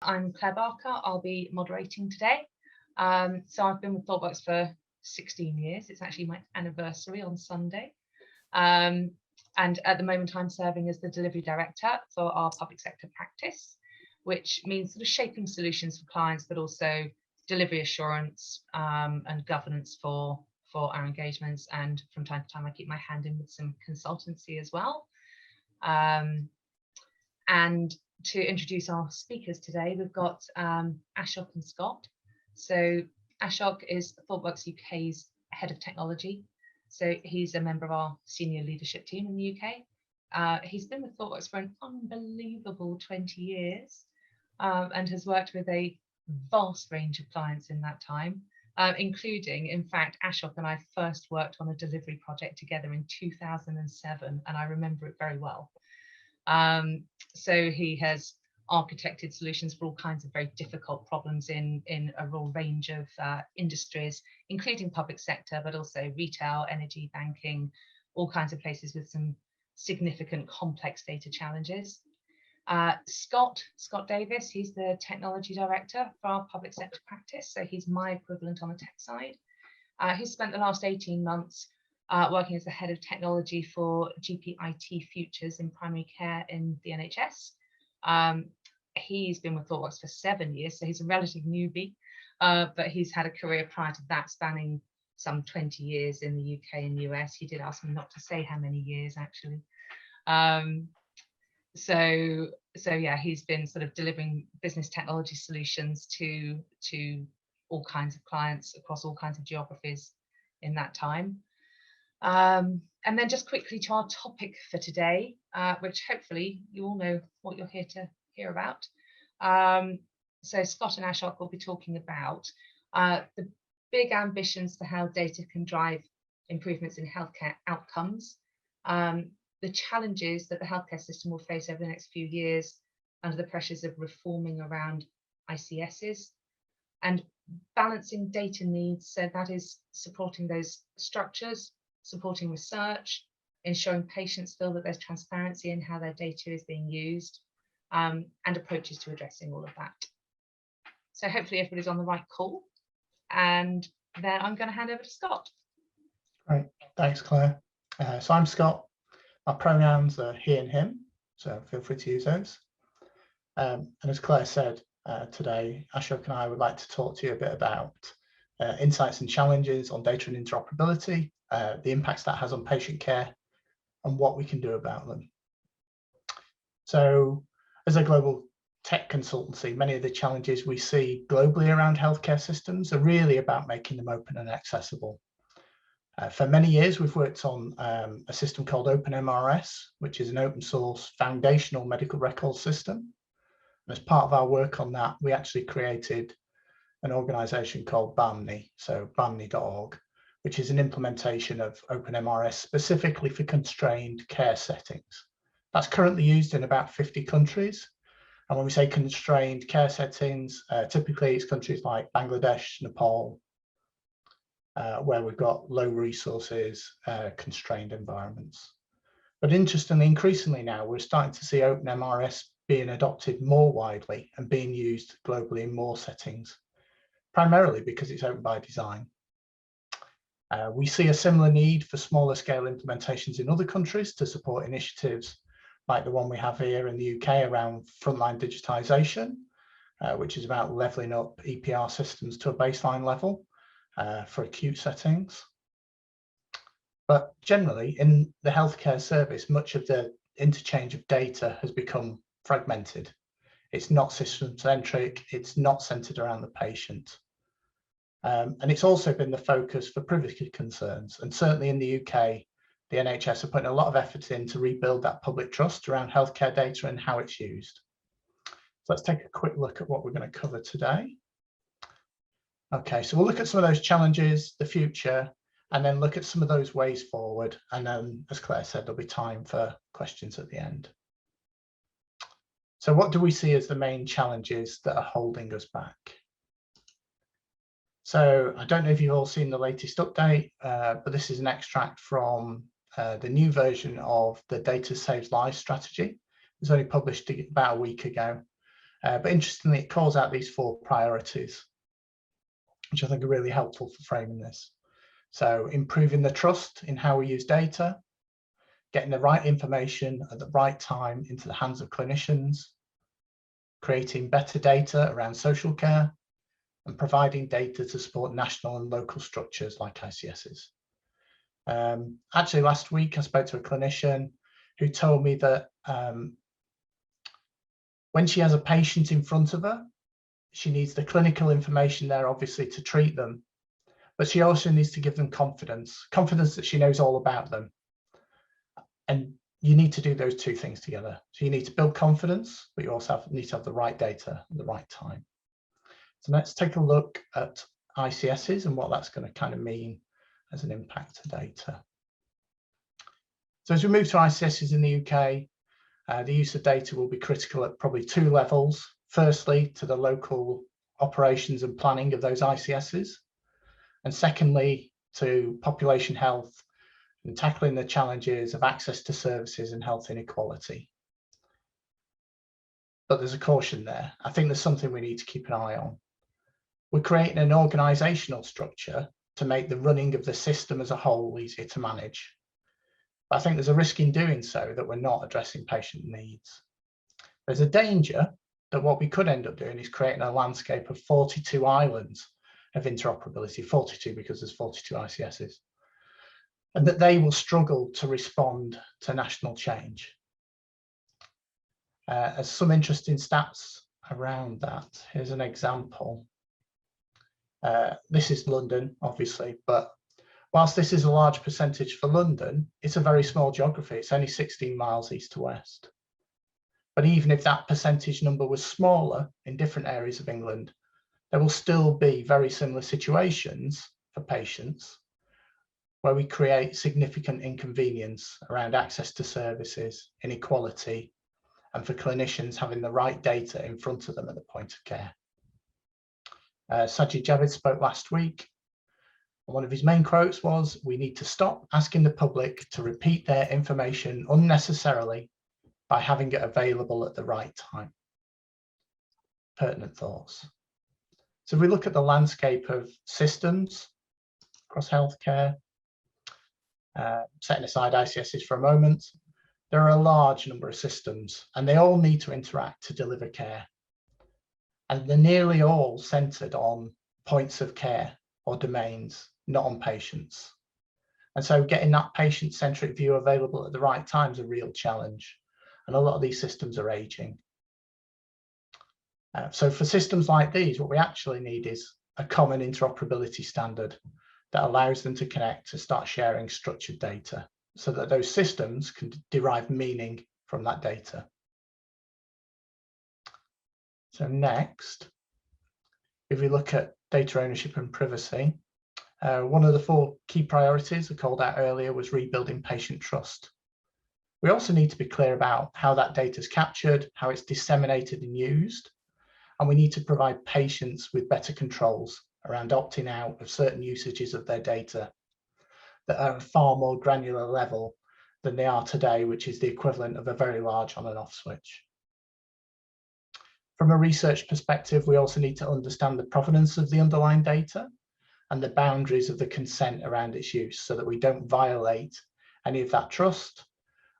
I'm Claire Barker. I'll be moderating today. So I've been with Thoughtworks for 16 years. It's actually my anniversary on Sunday. And at the moment, I'm serving as the delivery director for our public sector practice, which means sort of shaping solutions for clients, but also delivery assurance and governance for our engagements. And from time to time, I keep my hand in with some consultancy as well. And to introduce our speakers today, we've got Ashok and Scott. So Ashok is Thoughtworks UK's head of technology. So he's a member of our senior leadership team in the UK. He's been with Thoughtworks for an unbelievable 20 years and has worked with a vast range of clients in that time, including, in fact, Ashok and I first worked on a delivery project together in 2007, and I remember it very well. So he has architected solutions for all kinds of very difficult problems in a real range of industries, including public sector, but also retail, energy, banking, all kinds of places with some significant complex data challenges. Scott Davies, he's the technology director for our public sector practice. So he's my equivalent on the tech side. He's spent the last 18 months working as the head of technology for GP IT futures in primary care in the NHS. He's been with Thoughtworks for 7 years, so he's a relative newbie, but he's had a career prior to that spanning some 20 years in the UK and US. He did ask me not to say how many years, actually. So yeah, he's been sort of delivering business technology solutions to all kinds of clients across all kinds of geographies in that time. And then just quickly to our topic for today, which hopefully you all know what you're here to hear about. So Scott and Ashok will be talking about the big ambitions for how data can drive improvements in healthcare outcomes, the challenges that the healthcare system will face over the next few years under the pressures of reforming around ICSs, and balancing data needs. So that is supporting those structures, supporting research, ensuring patients feel that there's transparency in how their data is being used, and approaches to addressing all of that. So hopefully everybody's on the right call. And then I'm going to hand over to Scott. Great, thanks, Claire. So I'm Scott. My pronouns are he and him, so feel free to use those. And as Claire said, today, Ashok and I would like to talk to you a bit about insights and challenges on data and interoperability, the impacts that has on patient care, and what we can do about them. So, as a global tech consultancy, many of the challenges we see globally around healthcare systems are really about making them open and accessible. For many years, we've worked on a system called OpenMRS, which is an open source foundational medical record system. And as part of our work on that, we actually created an organization called BAMNI, so BAMNI.org, which is an implementation of OpenMRS specifically for constrained care settings. That's currently used in about 50 countries. And when we say constrained care settings, typically it's countries like Bangladesh, Nepal, where we've got low resources, constrained environments. But interestingly, increasingly now, we're starting to see OpenMRS being adopted more widely and being used globally in more settings, primarily because it's open by design. We see a similar need for smaller scale implementations in other countries to support initiatives like the one we have here in the UK around frontline digitisation, which is about levelling up EPR systems to a baseline level for acute settings. But generally, in the healthcare service, much of the interchange of data has become fragmented. It's not system-centric, it's not centred around the patient. And it's also been the focus for privacy concerns. And certainly in the UK, the NHS are putting a lot of effort in to rebuild that public trust around healthcare data and how it's used. So let's take a quick look at what we're going to cover today. Okay, so we'll look at some of those challenges, the future, and then look at some of those ways forward. And then, as Claire said, there'll be time for questions at the end. So what do we see as the main challenges that are holding us back? So I don't know if you've all seen the latest update, but this is an extract from the new version of the Data Saves Lives strategy. It was only published about a week ago. But interestingly, it calls out these 4 priorities, which I think are really helpful for framing this. So improving the trust in how we use data, getting the right information at the right time into the hands of clinicians, creating better data around social care, and providing data to support national and local structures like ICSs. Actually, last week I spoke to a clinician who told me that when she has a patient in front of her, she needs the clinical information there, obviously, to treat them, but she also needs to give them confidence that she knows all about them. And you need to do those 2 things together. So you need to build confidence, but you also need to have the right data at the right time. So let's take a look at ICSs and what that's going to kind of mean as an impact to data. So as we move to ICSs in the UK, the use of data will be critical at probably 2 levels. Firstly, to the local operations and planning of those ICSs. And secondly, to population health and tackling the challenges of access to services and health inequality. But there's a caution there. I think there's something we need to keep an eye on. We're creating an organisational structure to make the running of the system as a whole easier to manage. But I think there's a risk in doing so that we're not addressing patient needs. There's a danger that what we could end up doing is creating a landscape of 42 islands of interoperability, 42 because there's 42 ICSs, and that they will struggle to respond to national change. There's some interesting stats around that. Here's an example. This is London, obviously, but whilst this is a large percentage for London, it's a very small geography. It's only 16 miles east to west. But even if that percentage number was smaller in different areas of England, there will still be very similar situations for patients where we create significant inconvenience around access to services, inequality, and for clinicians having the right data in front of them at the point of care. Sajid Javid spoke last week, and one of his main quotes was, "We need to stop asking the public to repeat their information unnecessarily by having it available at the right time." Pertinent thoughts. So if we look at the landscape of systems across healthcare, setting aside ICSs for a moment, there are a large number of systems and they all need to interact to deliver care. And they're nearly all centered on points of care or domains, not on patients. And so getting that patient-centric view available at the right time is a real challenge. And a lot of these systems are aging. So for systems like these, what we actually need is a common interoperability standard that allows them to connect to start sharing structured data so that those systems can derive meaning from that data. So next, if we look at data ownership and privacy, one of the 4 key priorities I called out earlier was rebuilding patient trust. We also need to be clear about how that data is captured, how it's disseminated and used, and we need to provide patients with better controls around opting out of certain usages of their data that are at a far more granular level than they are today, which is the equivalent of a very large on and off switch. From a research perspective, we also need to understand the provenance of the underlying data and the boundaries of the consent around its use so that we don't violate any of that trust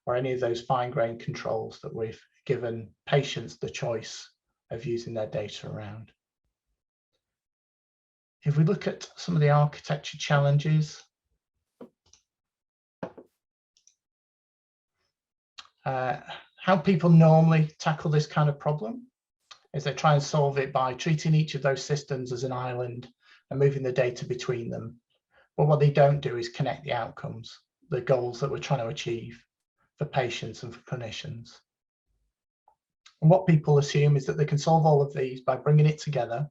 or any of those fine-grained controls that we've given patients the choice of using their data around. If we look at some of the architecture challenges, how people normally tackle this kind of problem is they try and solve it by treating each of those systems as an island and moving the data between them. But what they don't do is connect the outcomes, the goals that we're trying to achieve for patients and for clinicians. And what people assume is that they can solve all of these by bringing it together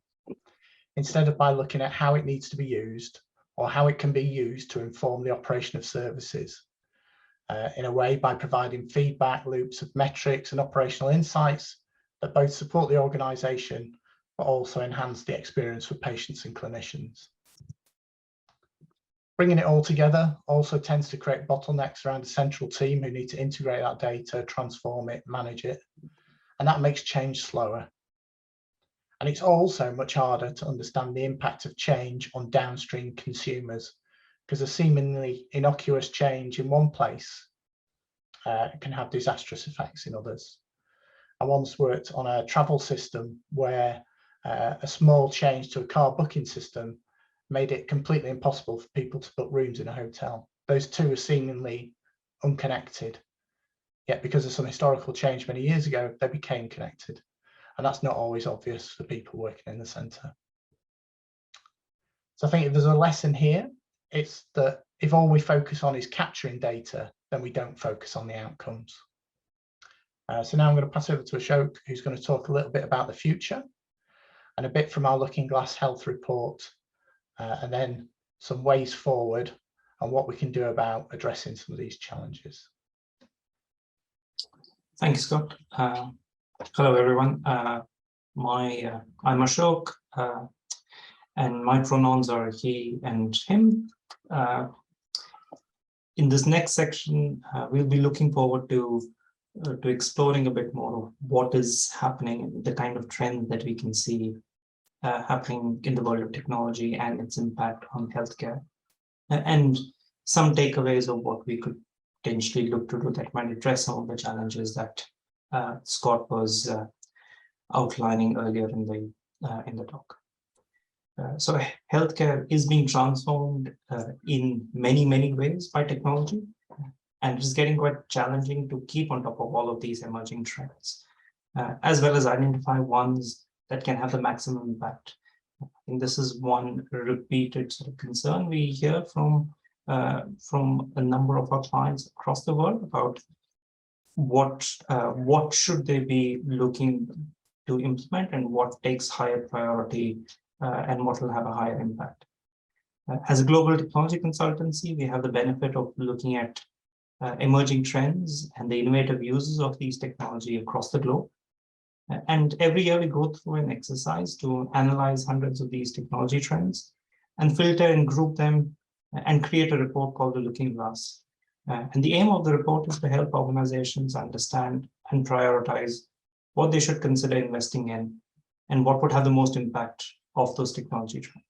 instead of by looking at how it needs to be used or how it can be used to inform the operation of services. In a way, by providing feedback loops of metrics and operational insights that both support the organisation, but also enhance the experience for patients and clinicians. Bringing it all together also tends to create bottlenecks around a central team who need to integrate that data, transform it, manage it, and that makes change slower. And it's also much harder to understand the impact of change on downstream consumers, because a seemingly innocuous change in one place can have disastrous effects in others. I once worked on a travel system where a small change to a car booking system made it completely impossible for people to book rooms in a hotel. Those two are seemingly unconnected, yet because of some historical change many years ago, they became connected. And that's not always obvious for people working in the centre. So I think if there's a lesson here, it's that if all we focus on is capturing data, then we don't focus on the outcomes. So now I'm going to pass over to Ashok, who's going to talk a little bit about the future and a bit from our Looking Glass Health report, and then some ways forward and what we can do about addressing some of these challenges. Thank you, Scott. Hello, everyone. I'm Ashok, and my pronouns are he and him. In this next section, we'll be looking forward to exploring a bit more of what is happening, the kind of trend that we can see happening in the world of technology and its impact on healthcare, and some takeaways of what we could potentially look to do that might address some of the challenges that Scott was outlining earlier in the talk. So healthcare is being transformed in many ways by technology, and it's getting quite challenging to keep on top of all of these emerging trends, as well as identify ones that can have the maximum impact. I think this is one repeated sort of concern we hear from a number of our clients across the world about what should they be looking to implement and what takes higher priority and what will have a higher impact. As a global technology consultancy, we have the benefit of looking at emerging trends and the innovative uses of these technology across the globe. And every year we go through an exercise to analyze hundreds of these technology trends and filter and group them and create a report called the Looking Glass. And the aim of the report is to help organizations understand and prioritize what they should consider investing in and what would have the most impact of those technology trends.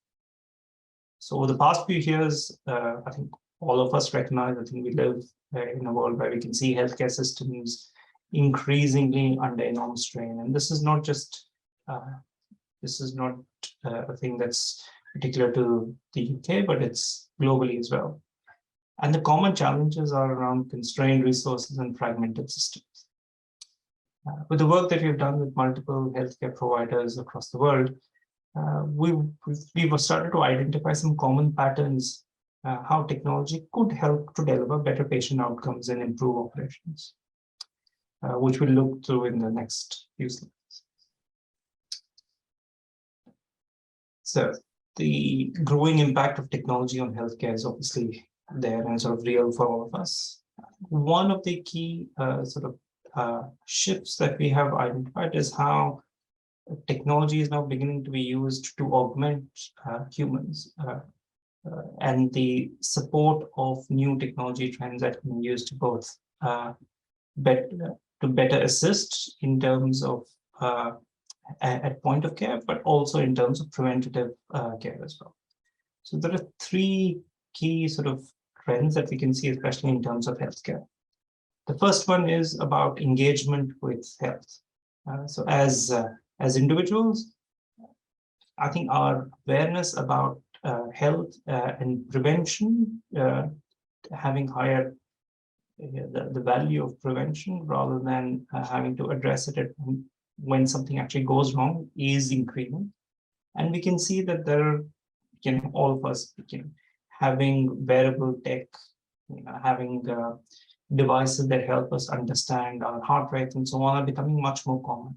So over the past few years, I think all of us recognize, I think we live in a world where we can see healthcare systems increasingly under enormous strain. And this is not just, a thing that's particular to the UK, but it's globally as well. And the common challenges are around constrained resources and fragmented systems. With the work that we've done with multiple healthcare providers across the world, we've started to identify some common patterns, how technology could help to deliver better patient outcomes and improve operations, which we'll look through in the next few slides. So the growing impact of technology on healthcare is obviously there and sort of real for all of us. One of the key shifts that we have identified is how technology is now beginning to be used to augment humans, and the support of new technology trends that can be used to both better assist in terms of at point of care, but also in terms of preventative care as well. So there are three key sort of trends that we can see, especially in terms of healthcare. The first one is about engagement with health. So as individuals, I think our awareness about health and prevention, having higher the value of prevention rather than having to address it when something actually goes wrong is increasing. And we can see that there are, all of us, having wearable tech, having devices that help us understand our heart rate and so on are becoming much more common.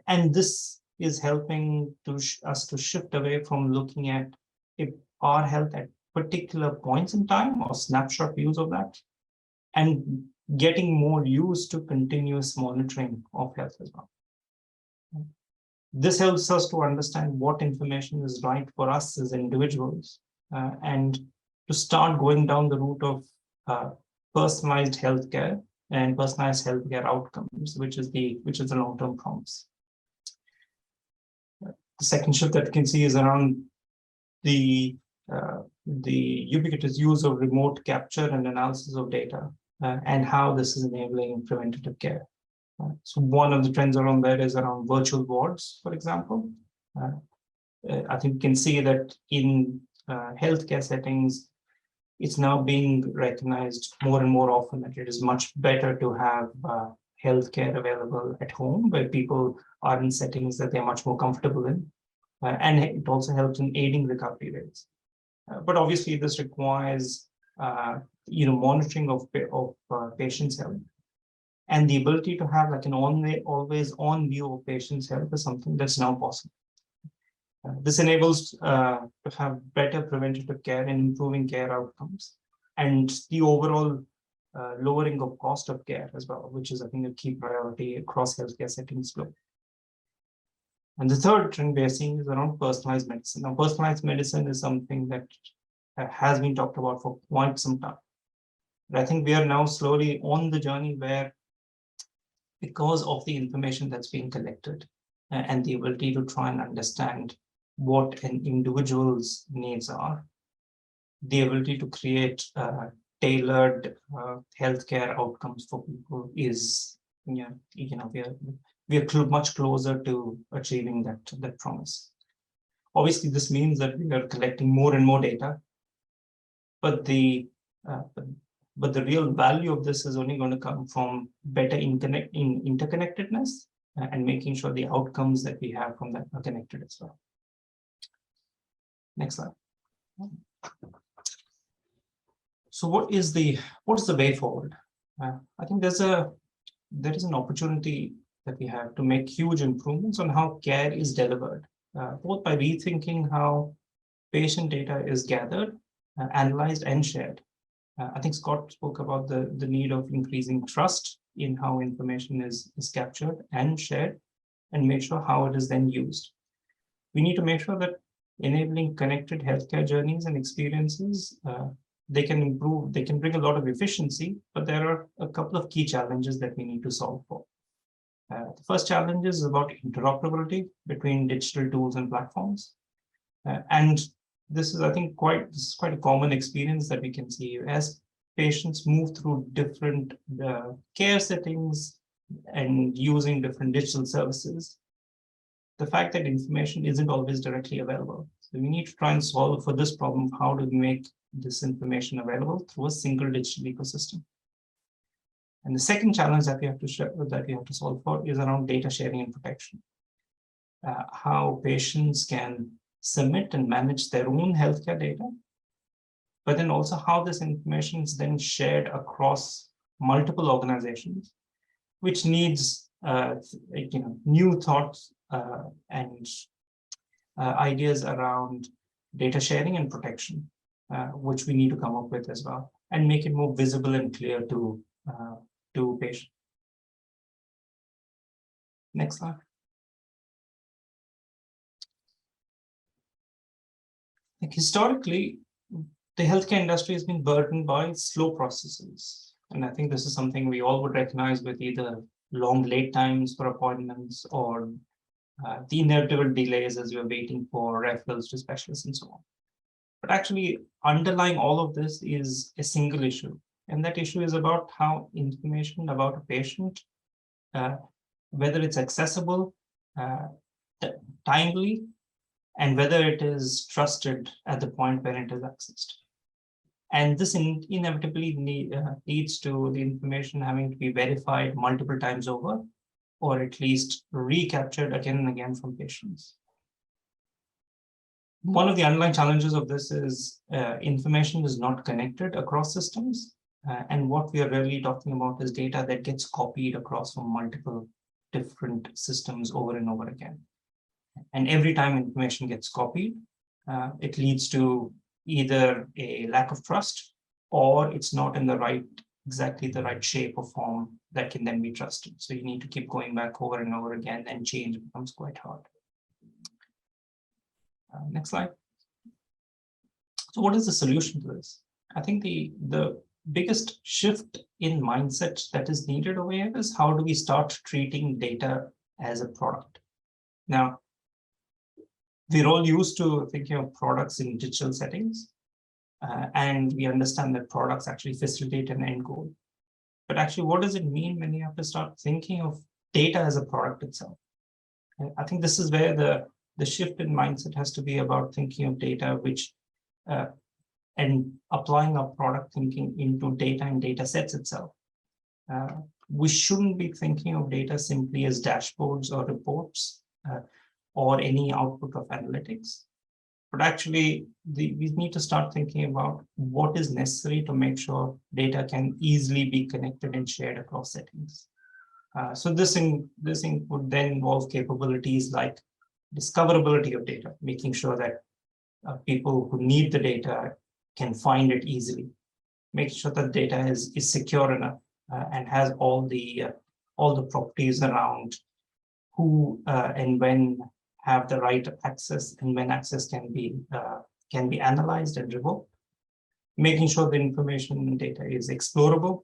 And this is helping us to shift away from looking at our health at particular points in time or snapshot views of that, and getting more used to continuous monitoring of health as well. This helps us to understand what information is right for us as individuals, and to start going down the route of personalized healthcare and personalized healthcare outcomes, which is the long-term promise. The second shift that you can see is around the ubiquitous use of remote capture and analysis of data, and how this is enabling preventative care. So one of the trends around that is around virtual wards, for example. I think you can see that in healthcare settings, it's now being recognized more and more often that it is much better to have healthcare available at home, where people are in settings that they're much more comfortable in. And it also helps in aiding recovery rates. But obviously, this requires monitoring of patients' health, and the ability to have like an always-on view of patients' health is something that's now possible. This enables to have better preventative care and improving care outcomes, and the overall lowering of cost of care as well, which is, I think, a key priority across healthcare settings globally. And the third trend we are seeing is around personalized medicine. Now, personalized medicine is something that has been talked about for quite some time. But I think we are now slowly on the journey where, because of the information that's being collected and the ability to try and understand what an individual's needs are, the ability to create tailored healthcare outcomes for people is, we are much closer to achieving that promise. Obviously, this means that we are collecting more and more data, but the real value of this is only going to come from better interconnectedness and making sure the outcomes that we have from that are connected as well. Next slide. So what is the way forward? I think there is an opportunity that we have to make huge improvements on how care is delivered, both by rethinking how patient data is gathered, analyzed, and shared. I think Scott spoke about the need of increasing trust in how information is captured and shared, and make sure how it is then used. We need to make sure that enabling connected healthcare journeys and experiences, they can bring a lot of efficiency, but there are a couple of key challenges that we need to solve for. The first challenge is about interoperability between digital tools and platforms. And this is, I think, quite a common experience that we can see as patients move through different care settings and using different digital services. The fact that information isn't always directly available. So we need to try and solve for this problem. How do we make this information available through a single digital ecosystem? And the second challenge that we have to solve for is around data sharing and protection. How patients can submit and manage their own healthcare data, but then also how this information is then shared across multiple organizations, which needs new thoughts and ideas around data sharing and protection, which we need to come up with as well, and make it more visible and clear to patients. Next slide. Like historically, the healthcare industry has been burdened by slow processes. And I think this is something we all would recognize with either long late times for appointments or the inevitable delays as you're waiting for referrals to specialists and so on. But actually, underlying all of this is a single issue. And that issue is about how information about a patient, whether it's accessible, timely, and whether it is trusted at the point when it is accessed. And this inevitably leads to the information having to be verified multiple times over, or at least recaptured again and again from patients. One of the underlying challenges of this is information is not connected across systems. And what we are really talking about is data that gets copied across from multiple different systems over and over again. And every time information gets copied, it leads to either a lack of trust, or it's not in exactly the right shape or form that can then be trusted. So you need to keep going back over and over again, and change becomes quite hard. Next slide. So what is the solution to this? I think the biggest shift in mindset that is needed over here is how do we start treating data as a product? Now, we're all used to thinking of products in digital settings, and we understand that products actually facilitate an end goal. But actually, what does it mean when you have to start thinking of data as a product itself? And I think this is where the shift in mindset has to be about thinking of data, which and applying our product thinking into data and data sets itself. We shouldn't be thinking of data simply as dashboards or reports or any output of analytics. But actually, we need to start thinking about what is necessary to make sure data can easily be connected and shared across settings. So this would then involve capabilities like discoverability of data, making sure that people who need the data can find it easily, making sure that data is secure enough and has all the properties around who and when have the right access and when access can be analyzed and revoked, making sure the information and data is explorable,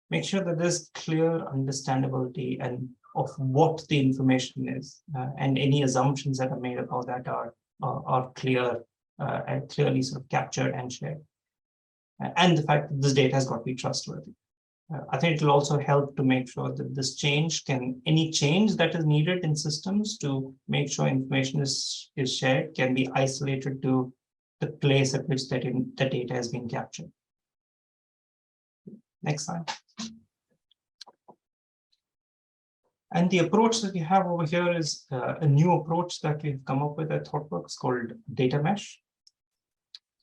make sure that there's clear understandability and of what the information is, and any assumptions that are made about that are clear and clearly sort of captured and shared, and the fact that this data has got to be trustworthy. I think it will also help to make sure that this any change that is needed in systems to make sure information is shared can be isolated to the place at which the data has been captured. Next slide. And the approach that we have over here is a new approach that we've come up with at Thoughtworks called data mesh.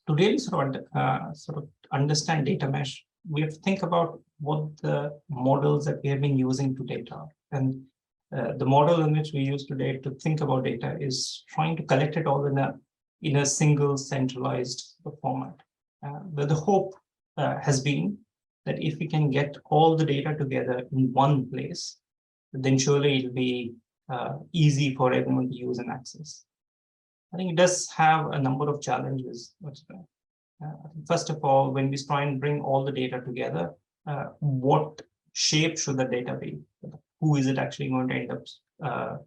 To really sort of understand data mesh, we have to think about what the models that we have been using to date are. And the model in which we use today to think about data is trying to collect it all in a single centralized format. But the hope has been that if we can get all the data together in one place, then surely it'll be easy for everyone to use and access. I think it does have a number of challenges. First of all, when we try and bring all the data together, what shape should the data be? Who is it actually going to end up,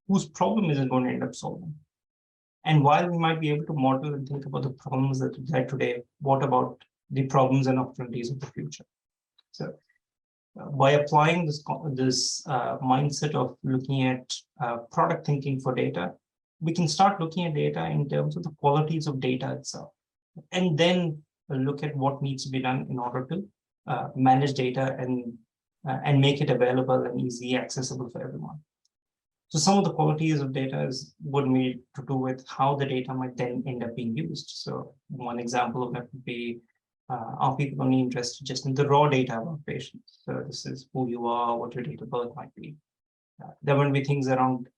whose problem is it going to end up solving? And while we might be able to model and think about the problems that are there today, what about the problems and opportunities of the future? So by applying this mindset of looking at product thinking for data, we can start looking at data in terms of the qualities of data itself, and then look at what needs to be done in order to manage data and make it available and easily accessible for everyone. So some of the qualities of data would need to do with how the data might then end up being used. So one example of that would be, are people only interested just in the raw data about patients? So this is who you are, what your date of birth might be. There will be things around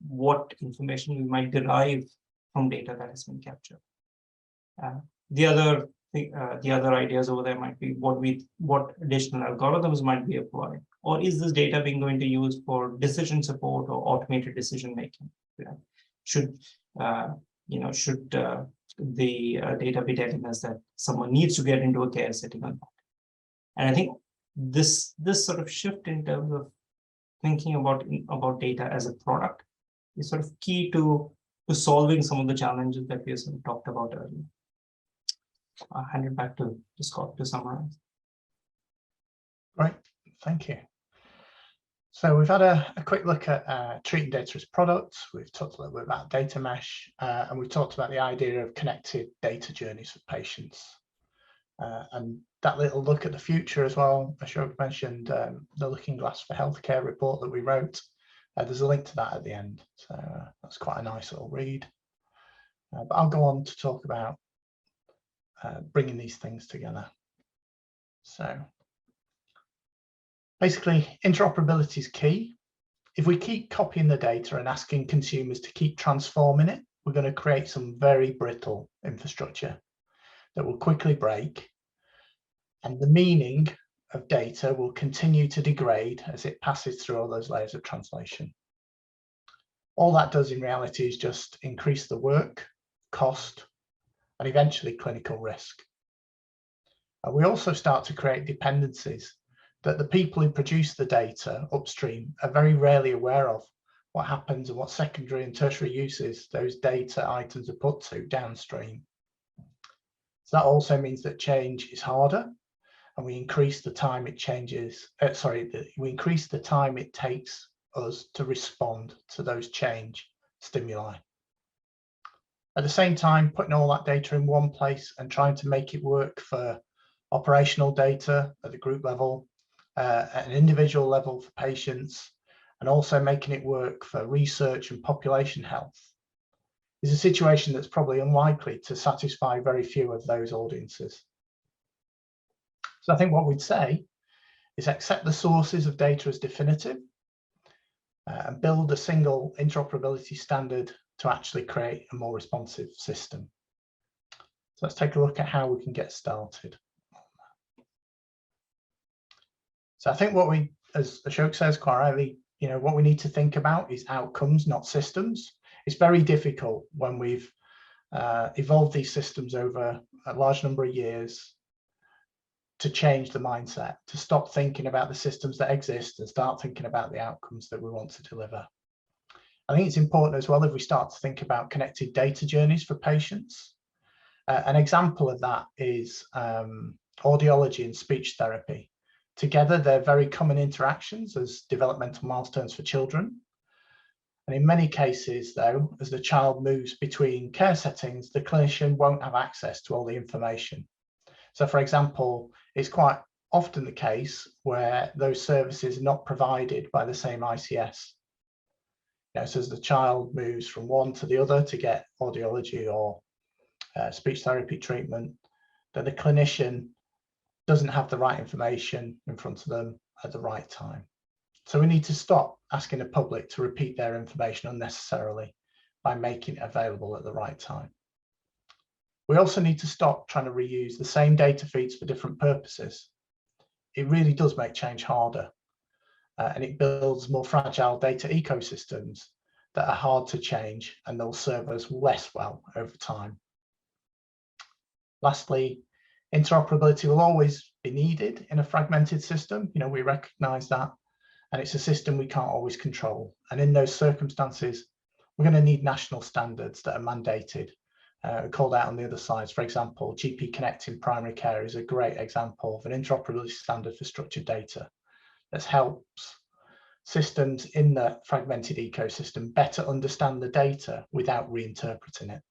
what information we might derive from data that has been captured. The other ideas over there might be what additional algorithms might be applied, or is this data being going to use for decision support or automated decision making? Should the data be telling us that someone needs to get into a care setting or not? And I think this sort of shift in terms of thinking about data as a product is sort of key to solving some of the challenges that we sort of talked about earlier. I'll hand it back to Scott to summarize. Great, thank you. So we've had a quick look at treating data as products. We've talked a little bit about data mesh, and we've talked about the idea of connected data journeys for patients. And that little look at the future as well. Ashok mentioned the Looking Glass for Healthcare report that we wrote. There's a link to that at the end, so that's quite a nice little read. But I'll go on to talk about bringing these things together. So basically, interoperability is key. If we keep copying the data and asking consumers to keep transforming it, we're going to create some very brittle infrastructure that will quickly break, and the meaning of data will continue to degrade as it passes through all those layers of translation. All that does in reality is just increase the work, cost, and eventually clinical risk. We also start to create dependencies that the people who produce the data upstream are very rarely aware of, what happens and what secondary and tertiary uses those data items are put to downstream. So that also means that change is harder, and we increase the time it we increase the time it takes us to respond to those change stimuli. At the same time, putting all that data in one place and trying to make it work for operational data at the group level, at an individual level for patients, and also making it work for research and population health is a situation that's probably unlikely to satisfy very few of those audiences. So I think what we'd say is accept the sources of data as definitive and build a single interoperability standard to actually create a more responsive system. So let's take a look at how we can get started. So I think what we, as Ashok says quite rightly, what we need to think about is outcomes, not systems. It's very difficult when we've evolved these systems over a large number of years to change the mindset, to stop thinking about the systems that exist and start thinking about the outcomes that we want to deliver. I think it's important as well if we start to think about connected data journeys for patients. An example of that is audiology and speech therapy. Together, they're very common interactions as developmental milestones for children. And in many cases, though, as the child moves between care settings, the clinician won't have access to all the information. So, for example, it's quite often the case where those services are not provided by the same ICS. So as the child moves from one to the other to get audiology or speech therapy treatment, that the clinician doesn't have the right information in front of them at the right time. So we need to stop asking the public to repeat their information unnecessarily by making it available at the right time. We also need to stop trying to reuse the same data feeds for different purposes. It really does make change harder, and it builds more fragile data ecosystems that are hard to change, and they'll serve us less well over time. Lastly, interoperability will always be needed in a fragmented system. We recognize that, and it's a system we can't always control. And in those circumstances, we're going to need national standards that are mandated, called out on the other slides. For example, GP Connect in primary care is a great example of an interoperability standard for structured data that helps systems in the fragmented ecosystem better understand the data without reinterpreting it.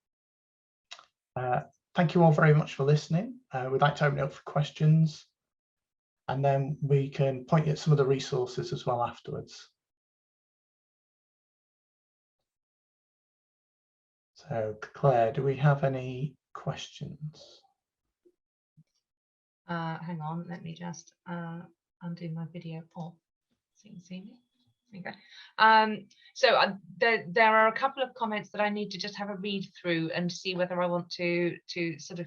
Thank you all very much for listening. We'd like to open it up for questions, and then we can point you at some of the resources as well afterwards. So Claire, do we have any questions? Hang on, let me just undo my video. Oh, so you can see me. Okay. There are a couple of comments that I need to just have a read through and see whether I want to sort of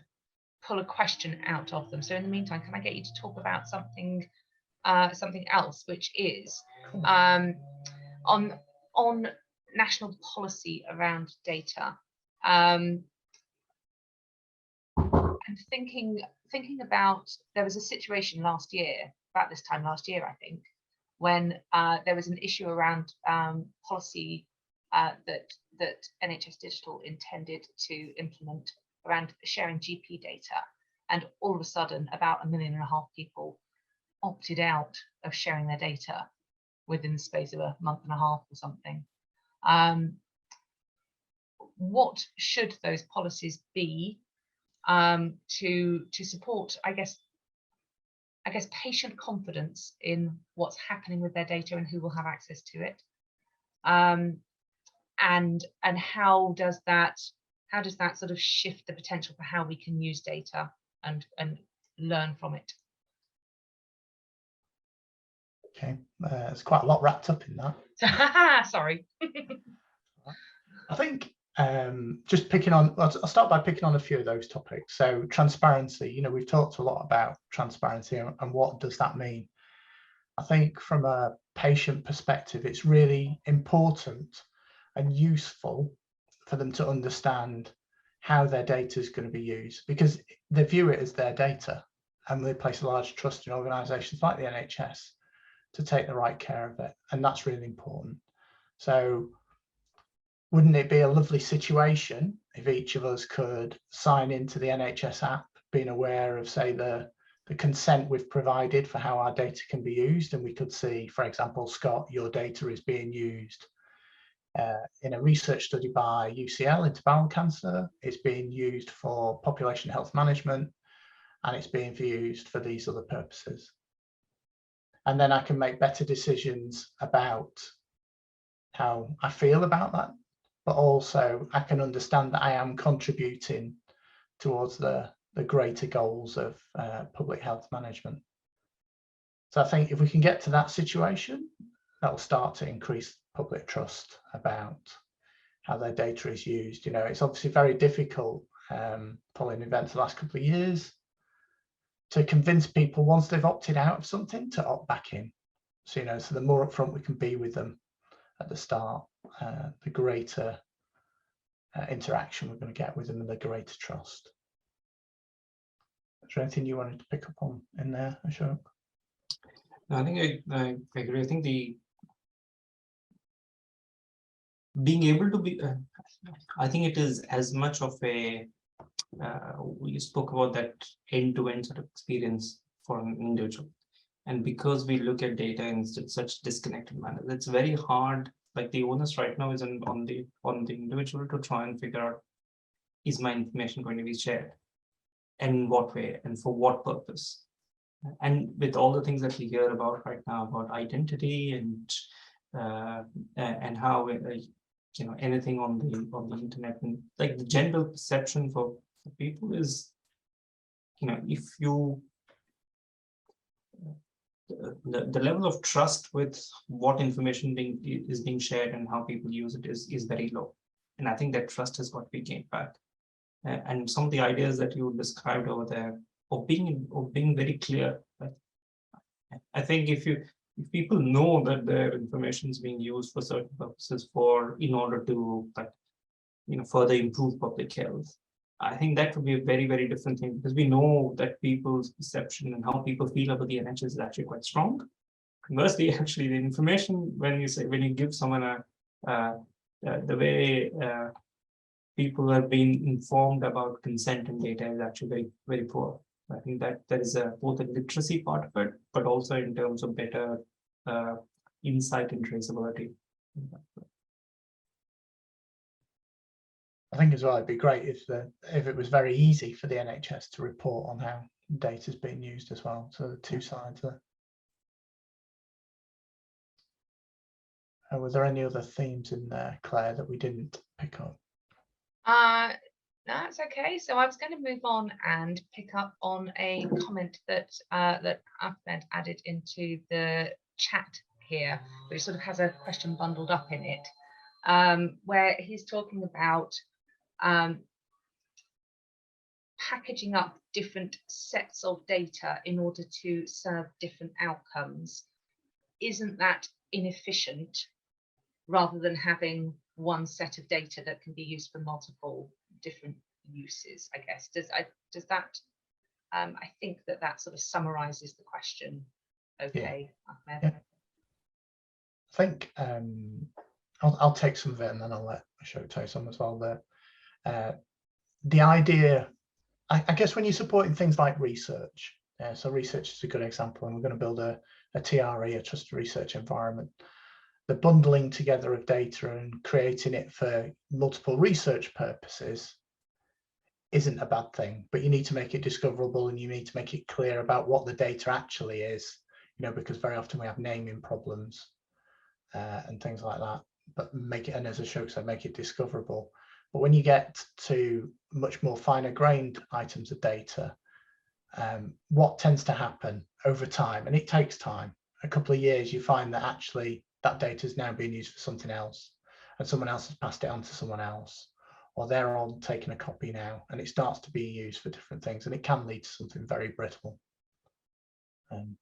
pull a question out of them. So in the meantime, can I get you to talk about something else, which is on national policy around data, and thinking about, there was a situation last year, about this time last year, I think, when there was an issue around policy that NHS Digital intended to implement around sharing GP data, and all of a sudden about 1.5 million people opted out of sharing their data within the space of a month and a half or something. What should those policies be to support, I guess, patient confidence in what's happening with their data and who will have access to it, and how does that sort of shift the potential for how we can use data and learn from it? Okay, there's quite a lot wrapped up in that. Sorry. I think just picking on, I'll start by picking on a few of those topics. So transparency, we've talked a lot about transparency and what does that mean. I think from a patient perspective, it's really important and useful for them to understand how their data is going to be used, because they view it as their data and they place a large trust in organisations like the NHS to take the right care of it, and that's really important. So wouldn't it be a lovely situation if each of us could sign into the NHS app, being aware of, say, the consent we've provided for how our data can be used, and we could see, for example, Scott, your data is being used in a research study by UCL into bowel cancer, it's being used for population health management, and it's being used for these other purposes. And then I can make better decisions about how I feel about that, but also I can understand that I am contributing towards the greater goals of public health management. So I think if we can get to that situation, that'll start to increase public trust about how their data is used. You know, it's obviously very difficult following events the last couple of years to convince people once they've opted out of something to opt back in. So, you know, so the more upfront we can be with them at the start, the greater interaction we're going to get with them and the greater trust. Is there anything you wanted to pick up on in there, Ashok? I think I agree. I think the being able to be, I think it is as much of a, we spoke about that end-to-end sort of experience for an individual. And because we look at data in such disconnected manner, it's very hard. Like the onus right now is on the individual to try and figure out, is my information going to be shared? And in what way and for what purpose? And with all the things that we hear about right now about identity and how you know, anything on the internet, and like the general perception for people is, you know, if you the level of trust with what information is being shared and how people use it is very low, and I think that trust has got to be gained back. And some of the ideas that you described over there of being very clear. I think if people know that their information is being used for certain purposes in order to, you know, further improve public health, I think that would be a very, very different thing, because we know that people's perception and how people feel about the NHS is actually quite strong. Conversely, actually, the information when you give someone the way people have been informed about consent and data is actually very, very poor. I think that there is both a literacy part of it, but also in terms of better insight and traceability. I think as well, it'd be great if it was very easy for the NHS to report on how data is being used as well. So the two sides there. Were there any other themes in there, Claire, that we didn't pick up? That's okay. So I was going to move on and pick up on a comment that that Ahmed added into the chat here, which sort of has a question bundled up in it, where he's talking about packaging up different sets of data in order to serve different outcomes. Isn't that inefficient, rather than having one set of data that can be used for multiple different uses? I guess does that I think that sort of summarizes the question. Okay, yeah. Ahmed. Yeah. I think I'll take some of it and then I'll let Ashok take some as well. The idea, I guess, when you're supporting things like research, so research is a good example, and we're going to build a TRE, a trusted research environment. The bundling together of data and creating it for multiple research purposes isn't a bad thing, but you need to make it discoverable and you need to make it clear about what the data actually is, you know, because very often we have naming problems and things like that, but make it, and as Ashok said, make it discoverable. But when you get to much more finer grained items of data, what tends to happen over time, and it takes time, a couple of years, you find that actually that data is now being used for something else, and someone else has passed it on to someone else, or they're all taking a copy now, and it starts to be used for different things, and it can lead to something very brittle. And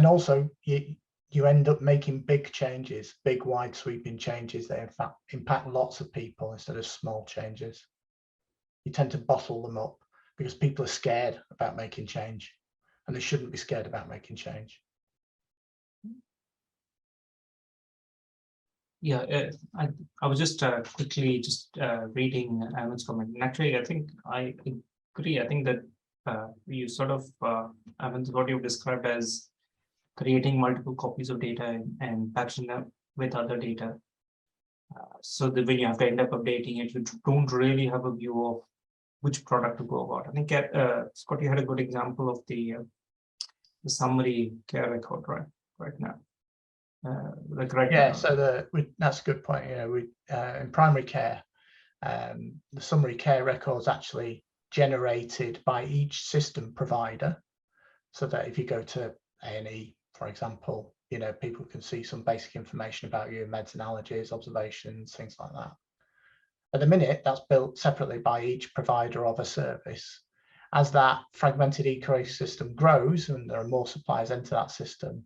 also you end up making big changes, big wide sweeping changes that in fact impact lots of people instead of small changes. You tend to bottle them up because people are scared about making change, and they shouldn't be scared about making change. Yeah, I was just quickly reading Ahmed's comment. And actually, I think I agree. I think that you sort of, Ahmed, what you've described as creating multiple copies of data and patching them with other data. So that when you have to end up updating it, you don't really have a view of which product to go about. I think, Scott, you had a good example of the summary care record right now. So that's a good point. You know, we in primary care, the summary care records actually generated by each system provider, so that if you go to A&E, for example, you know, people can see some basic information about you, meds and allergies, observations, things like that. At the minute, that's built separately by each provider of a service. As that fragmented ecosystem grows and there are more suppliers enter that system,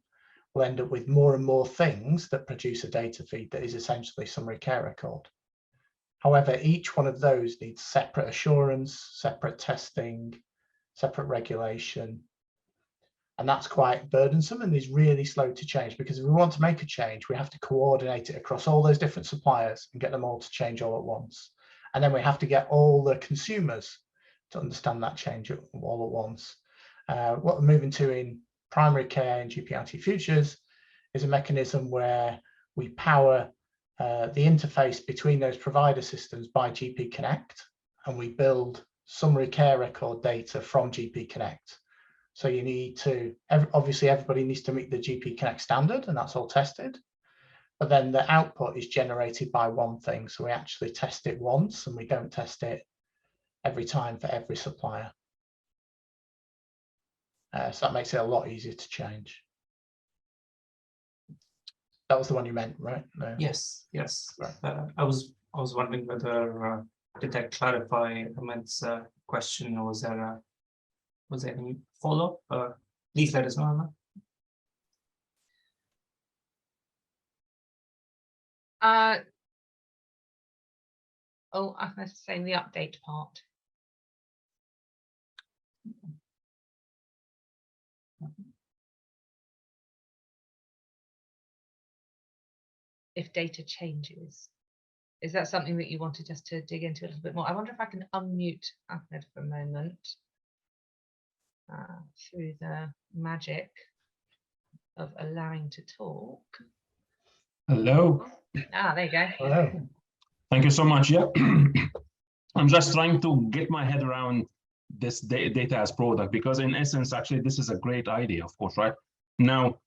we'll end up with more and more things that produce a data feed that is essentially summary care record. However, each one of those needs separate assurance, separate testing, separate regulation. And that's quite burdensome and is really slow to change, because if we want to make a change, we have to coordinate it across all those different suppliers and get them all to change all at once. And then we have to get all the consumers to understand that change all at once. What we're moving to in primary care and GP-IT Futures is a mechanism where we power the interface between those provider systems by GP Connect, and we build summary care record data from GP Connect. So you need to, obviously everybody needs to meet the GP Connect standard, and that's all tested. But then the output is generated by one thing. So we actually test it once, and we don't test it every time for every supplier. So that makes it a lot easier to change. That was the one you meant, right? No. Yes. Right. I was wondering whether did that clarify Ahmed's question, or was there any follow-up? Please let us know, Ahmed. I was saying the update part. If data changes, is that something that you wanted just to dig into a little bit more? I wonder if I can unmute Ahmed for a moment through the magic of allowing to talk. Hello. There you go. Hello. Thank you so much. Yeah, I'm just trying to get my head around this data as product, because in essence, actually, this is a great idea, of course, right? Now,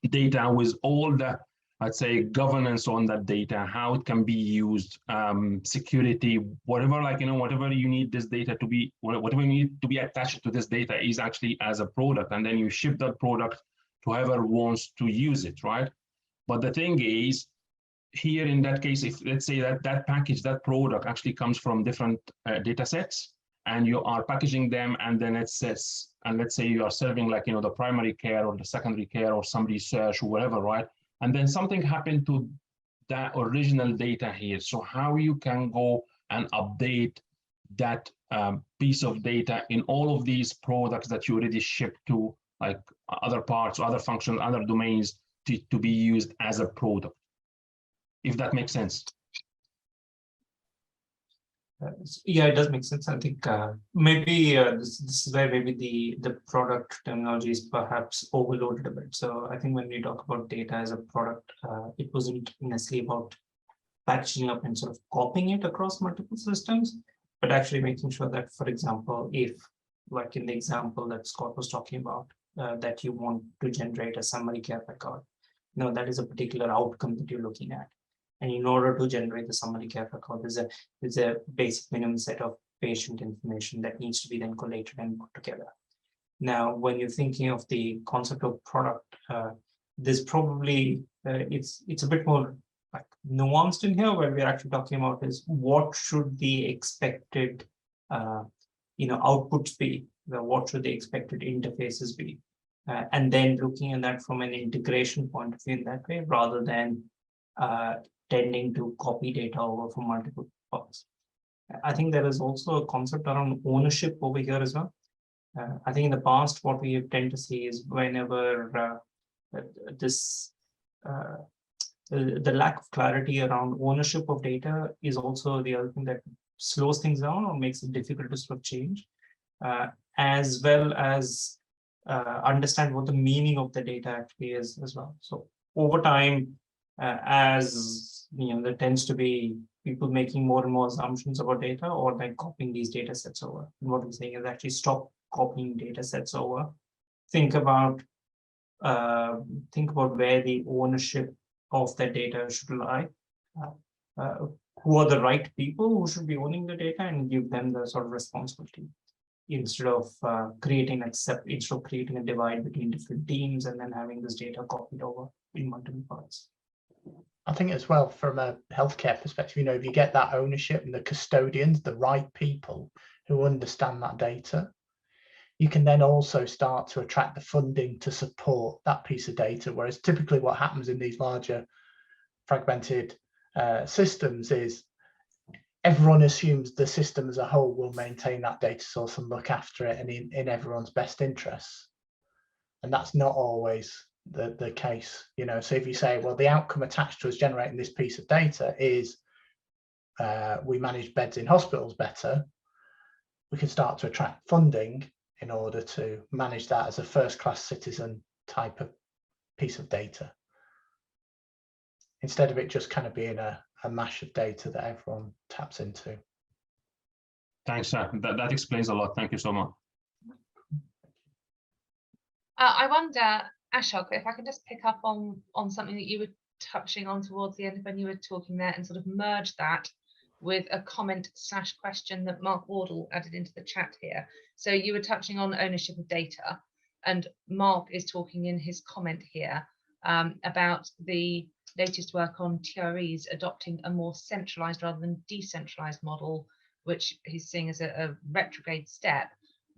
data with all the, I'd say, governance on that data, how it can be used, security, whatever, like, you know, whatever you need this data to be, whatever you need to be attached to this data is actually as a product, and then you ship that product to whoever wants to use it, right? But the thing is, here in that case, if let's say that package, that product actually comes from different data sets, and you are packaging them, and then it says, and let's say you are serving, like, you know, the primary care or the secondary care or some research or whatever, right? And then something happened to that original data here. So how you can go and update that piece of data in all of these products that you already shipped to, like other parts, other functions, other domains, to be used as a product, if that makes sense. Yeah, it does make sense. I think maybe this is where maybe the product terminology is perhaps overloaded a bit. So I think when we talk about data as a product, it wasn't necessarily about packaging up and sort of copying it across multiple systems, but actually making sure that, for example, if, like in the example that Scott was talking about, that you want to generate a summary care record, that is a particular outcome that you're looking at. And in order to generate the summary care record, there's a basic minimum set of patient information that needs to be then collated and put together. Now, when you're thinking of the concept of product, there's probably, it's a bit more like nuanced in here, where we're actually talking about is what should the expected, outputs be, what should the expected interfaces be, and then looking at that from an integration point of view in that way, rather than tending to copy data over from multiple parts. I think there is also a concept around ownership over here as well. I think in the past, what we tend to see is whenever this the lack of clarity around ownership of data is also the other thing that slows things down or makes it difficult to sort of change, as well as understand what the meaning of the data actually is as well. So over time, as there tends to be people making more and more assumptions about data, or like copying these data sets over. And what I'm saying is actually stop copying data sets over. Think about where the ownership of that data should lie. Who are the right people who should be owning the data, and give them the sort of responsibility, instead of creating a divide between different teams and then having this data copied over in multiple parts. I think as well, from a healthcare perspective, if you get that ownership and the custodians, the right people who understand that data, you can then also start to attract the funding to support that piece of data. Whereas typically what happens in these larger fragmented systems is everyone assumes the system as a whole will maintain that data source and look after it, and in everyone's best interests. And that's not always the case. So if you say, well, the outcome attached to us generating this piece of data is we manage beds in hospitals better, we can start to attract funding in order to manage that as a first-class citizen type of piece of data, instead of it just kind of being a mash of data that everyone taps into. Thanks, Zach. That explains a lot. Thank you so much. I wonder, Ashok, if I can just pick up on something that you were touching on towards the end when you were talking there, and sort of merge that with a comment/question that Mark Wardle added into the chat here. So you were touching on ownership of data, and Mark is talking in his comment here about the latest work on TREs adopting a more centralized rather than decentralized model, which he's seeing as a retrograde step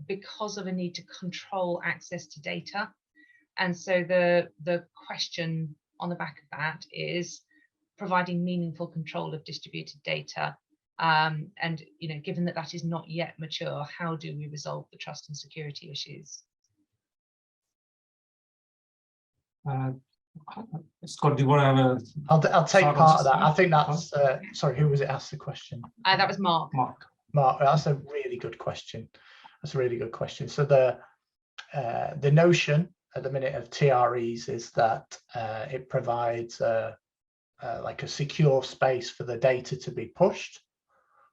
because of a need to control access to data. And so the question on the back of that is providing meaningful control of distributed data. And given that is not yet mature, how do we resolve the trust and security issues? Scott, do you want to have a... I'll take part of that. I think that's, sorry, who was it asked the question? That was Mark. Mark, that's a really good question. That's a really good question. So the notion at the minute of TREs is that it provides like a secure space for the data to be pushed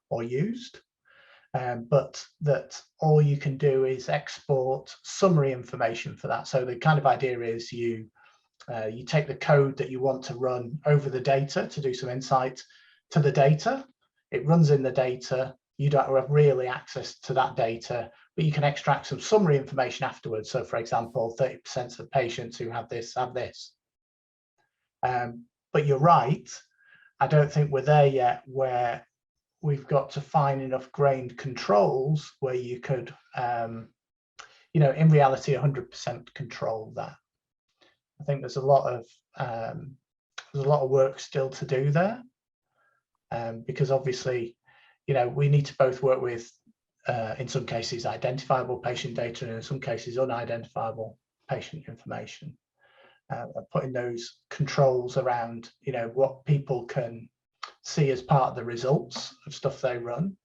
or used, but that all you can do is export summary information for that. So the kind of idea is you take the code that you want to run over the data to do some insight to the data. It runs in the data. You don't have really access to that data, but you can extract some summary information afterwards. So for example, 30% of patients who have this have this. But you're right. I don't think we're there yet where we've got to fine enough grained controls where you could, in reality, 100% control that. I think there's a lot of work still to do there, because obviously, we need to both work with, in some cases, identifiable patient data, and in some cases, unidentifiable patient information. Putting those controls around, what people can see as part of the results of stuff they run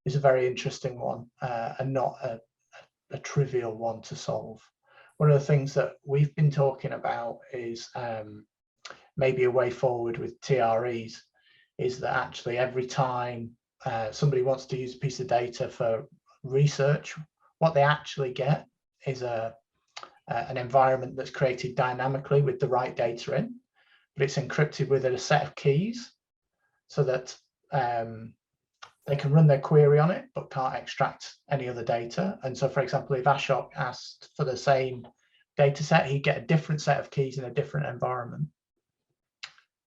is a very interesting one, and not a trivial one to solve. One of the things that we've been talking about is maybe a way forward with TREs is that actually every time somebody wants to use a piece of data for research, what they actually get is an environment that's created dynamically with the right data in, but it's encrypted with a set of keys so that they can run their query on it, but can't extract any other data. And so, for example, if Ashok asked for the same data set, he'd get a different set of keys in a different environment,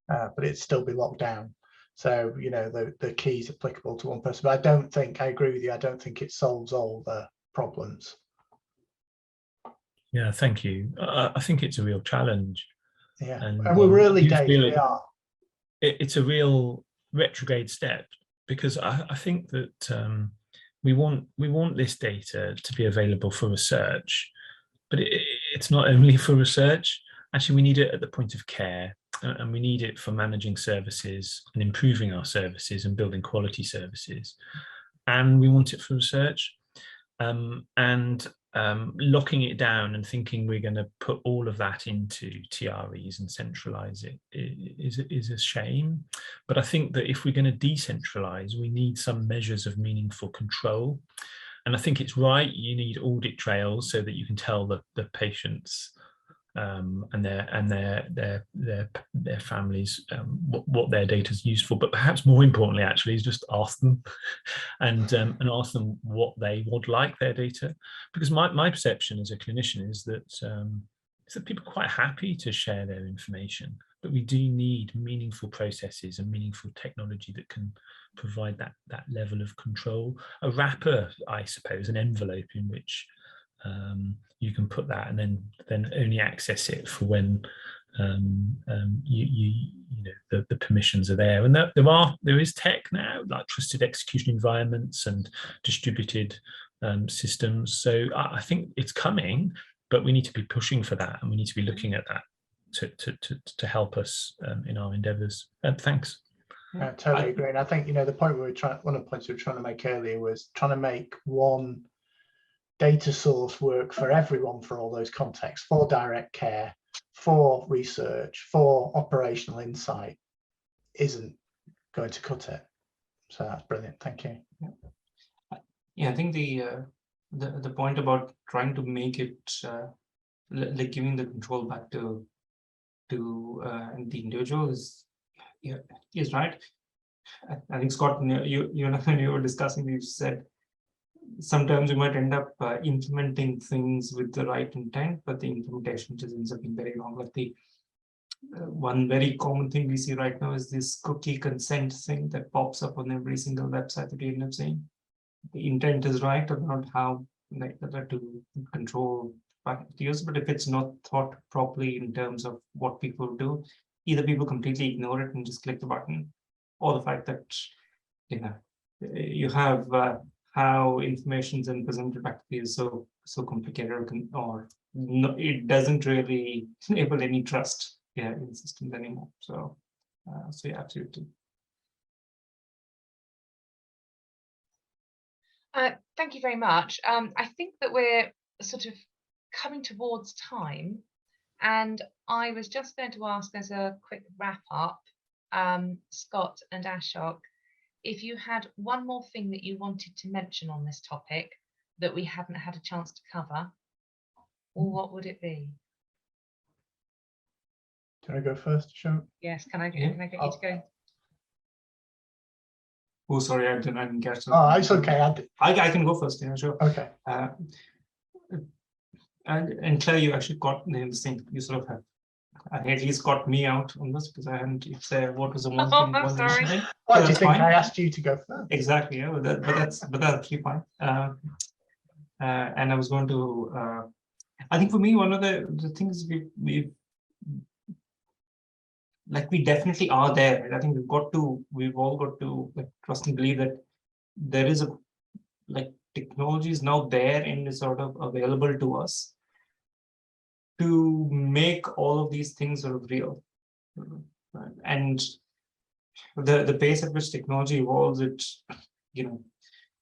but it'd still be locked down. So, the keys applicable to one person. But I agree with you, I don't think it solves all the problems. Yeah, thank you. I think it's a real challenge. Yeah, and we're early days, we are. It's a real retrograde step, because I think that we want this data to be available for research, but it's not only for research. Actually, we need it at the point of care. and we need it for managing services and improving our services and building quality services. And we want it for research, and locking it down and thinking we're going to put all of that into TREs and centralize it is a shame. But I think that if we're going to decentralize, we need some measures of meaningful control. And I think it's right, you need audit trails so that you can tell the patients and their families what their data is used for. But perhaps more importantly, actually, is just ask them and ask them what they would like their data. Because my perception as a clinician is that people are quite happy to share their information, but we do need meaningful processes and meaningful technology that can provide that level of control. A wrapper, I suppose, an envelope in which you can put that, and then only access it for when the permissions are there. And there is tech now, like trusted execution environments and distributed systems. So I think it's coming, but we need to be pushing for that, and we need to be looking at that to help us in our endeavours. Thanks. I totally agree. And I think, one of the points we were trying to make earlier was trying to make one data source work for everyone, for all those contexts, for direct care, for research, for operational insight, isn't going to cut it. So that's brilliant. Thank you. Yeah, I think the point about trying to make it like giving the control back to the individual is right. I think, Scott, you and I, when you were discussing, you said sometimes you might end up implementing things with the right intent, but the implementation just ends up being very wrong. Like the one very common thing we see right now is this cookie consent thing that pops up on every single website that you end up seeing. The intent is right about how to control use, but if it's not thought properly in terms of what people do, either people completely ignore it and just click the button, or the fact that you have how information is then presented back to you is so complicated, or no, it doesn't really enable any trust in systems anymore. So yeah, absolutely. Thank you very much. I think that we're sort of coming towards time, and I was just going to ask, as a quick wrap up, Scott and Ashok, if you had one more thing that you wanted to mention on this topic that we haven't had a chance to cover, what would it be? Can I go first, Ashok? Yes, can I get you to go? Oh, sorry, I didn't get it. Oh, it's okay. I can go first. Yeah, sure. Okay. And Claire, you actually got the thing. You sort of have at least got me out on this, because I hadn't said what was the one thing. I'm sorry. Why do you think I asked you to go first? Exactly. Yeah, but that's actually fine. And I was going to. I think for me, one of the things we definitely are there. Right? I think we've all got to trust and believe that there is technology is now there and is sort of available to us to make all of these things sort of real. And the pace at which technology evolves,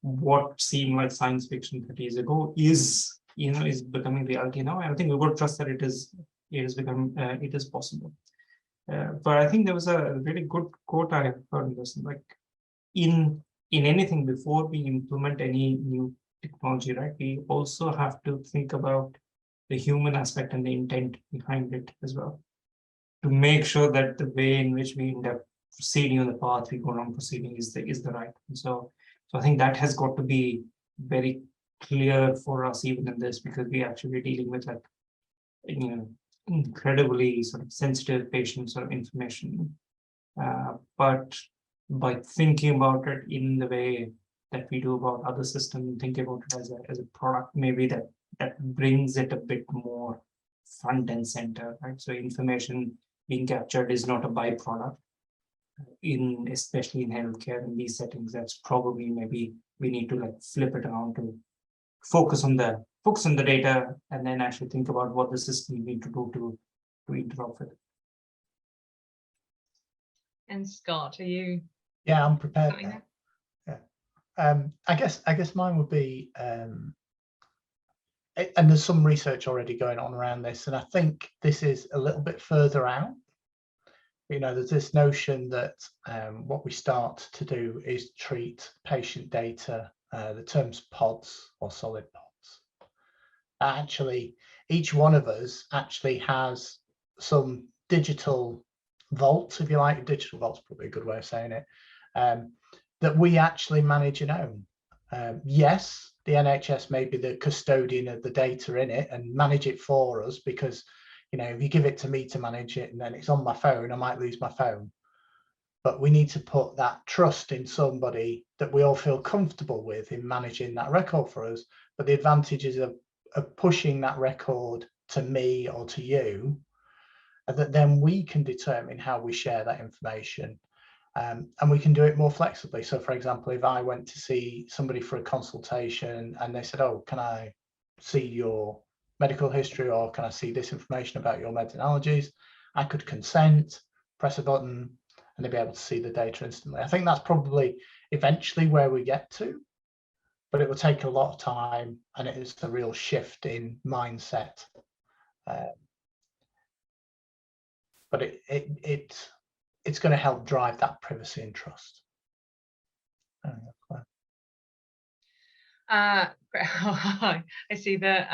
what seemed like science fiction 30 years ago is becoming reality now. And I think we've got to trust that it is possible. But I think there was a really good quote I heard in this, in anything, before we implement any new technology, right, we also have to think about the human aspect and the intent behind it as well, to make sure that the way in which we end up proceeding on the path we go on proceeding is the right. And so I think that has got to be very clear for us even in this, because we actually are dealing with incredibly sort of sensitive patient sort of information, but by thinking about it in the way that we do about other systems, and think about it as a product, maybe that brings it a bit more front and center, right? So information being captured is not a byproduct, especially in healthcare in these settings. That's probably, maybe we need to flip it around to focus on the data, and then actually think about what the system need to do to interrupt it. And Scott, are you? Yeah, I'm prepared Something now. Yeah. I guess mine would be, and there's some research already going on around this, and I think this is a little bit further out. You know, there's this notion that what we start to do is treat patient data, the terms pods or solid pods. Actually, each one of us actually has some digital vault, if you like. Digital vault's probably a good way of saying it, that we actually manage and own. Yes, the NHS may be the custodian of the data in it and manage it for us, because, you know, if you give it to me to manage it and then it's on my phone, I might lose my phone. But we need to put that trust in somebody that we all feel comfortable with in managing that record for us. But the advantages of pushing that record to me or to you, that then we can determine how we share that information, and we can do it more flexibly. So, for example, if I went to see somebody for a consultation and they said, oh, can I see your medical history, or can I see this information about your meds and allergies, I could consent, press a button, and they'd be able to see the data instantly. I think that's probably eventually where we get to, but it will take a lot of time, and it is a real shift in mindset. But it's going to help drive that privacy and trust. I see that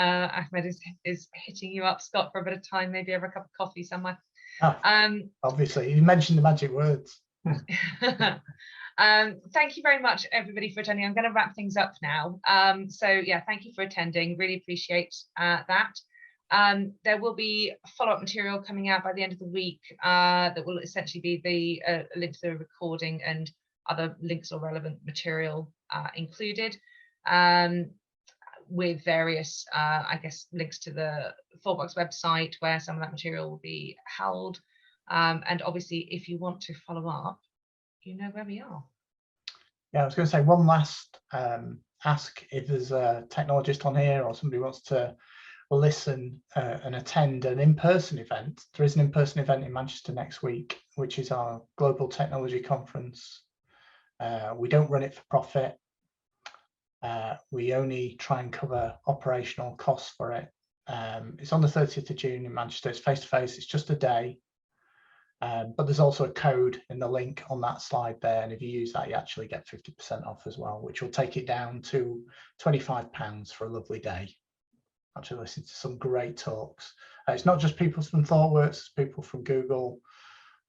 Ahmed is hitting you up, Scott, for a bit of time, maybe over a cup of coffee somewhere. Obviously, you mentioned the magic words. Thank you very much, everybody, for attending. I'm going to wrap things up now. So yeah, thank you for attending. Really appreciate that. There will be follow-up material coming out by the end of the week that will essentially be the link to the recording and other links or relevant material included, with various, I guess, links to the Thoughtworks website where some of that material will be held. And obviously, if you want to follow up, you know where we are. Yeah, I was going to say one last ask. If there's a technologist on here or somebody wants to listen and attend an in-person event, there is an in-person event in Manchester next week, which is our Global Technology Conference. We don't run it for profit. We only try and cover operational costs for it. It's on the 30th of June in Manchester. It's face-to-face. It's just a day. But there's also a code in the link on that slide there, and if you use that, you actually get 50% off as well, which will take it down to £25 for a lovely day. Actually listen to some great talks. It's not just people from Thoughtworks, it's people from Google,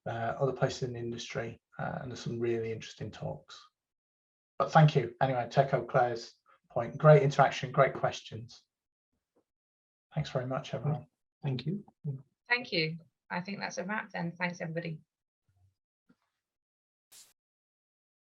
other places in the industry, and there's some really interesting talks. But thank you. Anyway, to echo Claire's point, great interaction, great questions. Thanks very much, everyone. Thank you. Thank you. I think that's a wrap then. Thanks, everybody.